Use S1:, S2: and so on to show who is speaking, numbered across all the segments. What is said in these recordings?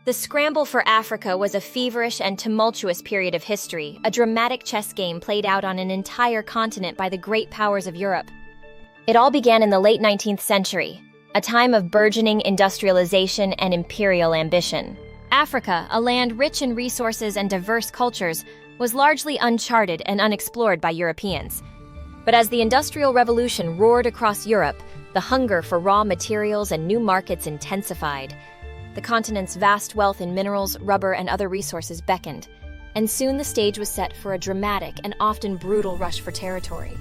S1: The Scramble for Africa was a feverish and tumultuous period of history, a dramatic chess game played out on an entire continent by the great powers of Europe. It all began in the late 19th century, a time of burgeoning industrialization and imperial ambition. Africa, a land rich in resources and diverse cultures, was largely uncharted and unexplored by Europeans. But as the Industrial Revolution roared across Europe, the hunger for raw materials and new markets intensified. The continent's vast wealth in minerals, rubber, and other resources beckoned, and soon the stage was set for a dramatic and often brutal rush for territory.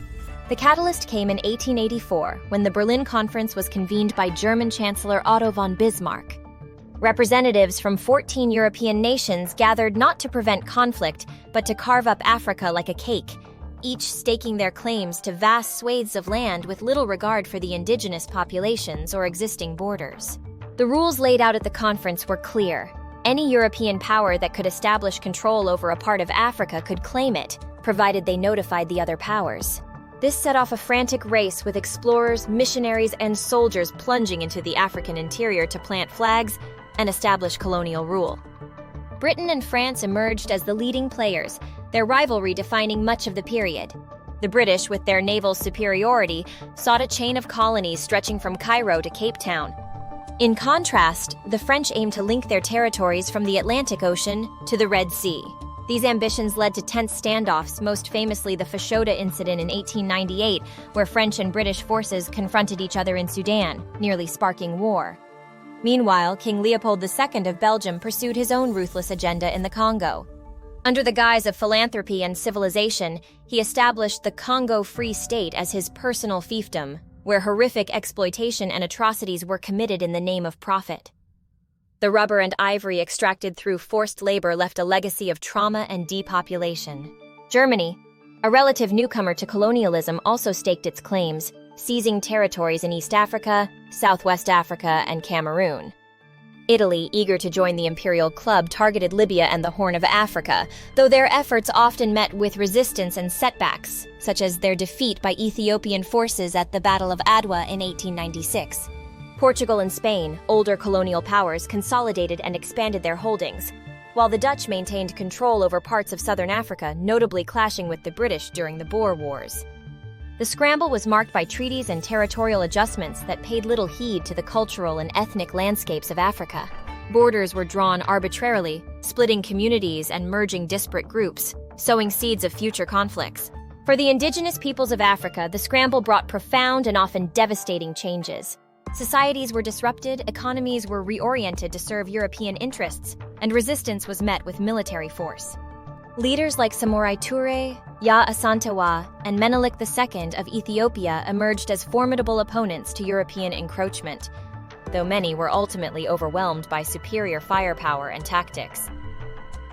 S1: The catalyst came in 1884, when the Berlin Conference was convened by German Chancellor Otto von Bismarck. Representatives from 14 European nations gathered not to prevent conflict, but to carve up Africa like a cake, each staking their claims to vast swathes of land with little regard for the indigenous populations or existing borders. The rules laid out at the conference were clear. Any European power that could establish control over a part of Africa could claim it, provided they notified the other powers. This set off a frantic race with explorers, missionaries, and soldiers plunging into the African interior to plant flags and establish colonial rule. Britain and France emerged as the leading players, their rivalry defining much of the period. The British, with their naval superiority, sought a chain of colonies stretching from Cairo to Cape Town. In contrast, the French aimed to link their territories from the Atlantic Ocean to the Red Sea. These ambitions led to tense standoffs, most famously the Fashoda incident in 1898, where French and British forces confronted each other in Sudan, nearly sparking war. Meanwhile, King Leopold II of Belgium pursued his own ruthless agenda in the Congo. Under the guise of philanthropy and civilization, he established the Congo Free State as his personal fiefdom, where horrific exploitation and atrocities were committed in the name of profit. The rubber and ivory extracted through forced labor left a legacy of trauma and depopulation. Germany, a relative newcomer to colonialism, also staked its claims, seizing territories in East Africa, Southwest Africa, and Cameroon. Italy, eager to join the imperial club, targeted Libya and the Horn of Africa, though their efforts often met with resistance and setbacks, such as their defeat by Ethiopian forces at the Battle of Adwa in 1896. Portugal and Spain, older colonial powers, consolidated and expanded their holdings, while the Dutch maintained control over parts of southern Africa, notably clashing with the British during the Boer Wars. The scramble was marked by treaties and territorial adjustments that paid little heed to the cultural and ethnic landscapes of Africa. Borders were drawn arbitrarily, splitting communities and merging disparate groups, sowing seeds of future conflicts. For the indigenous peoples of Africa, the scramble brought profound and often devastating changes. Societies were disrupted, economies were reoriented to serve European interests, and resistance was met with military force. Leaders like Samorai Toure, Ya Asantewa, and Menelik II of Ethiopia emerged as formidable opponents to European encroachment, though many were ultimately overwhelmed by superior firepower and tactics.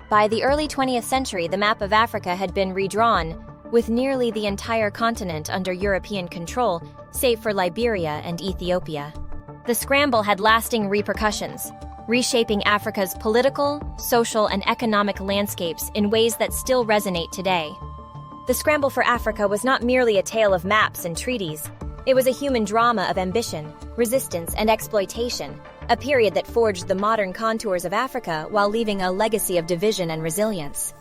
S1: By the early 20th century, the map of Africa had been redrawn, with nearly the entire continent under European control, save for Liberia and Ethiopia. The scramble had lasting repercussions, reshaping Africa's political, social, and economic landscapes in ways that still resonate today. The Scramble for Africa was not merely a tale of maps and treaties. It was a human drama of ambition, resistance, and exploitation, a period that forged the modern contours of Africa while leaving a legacy of division and resilience.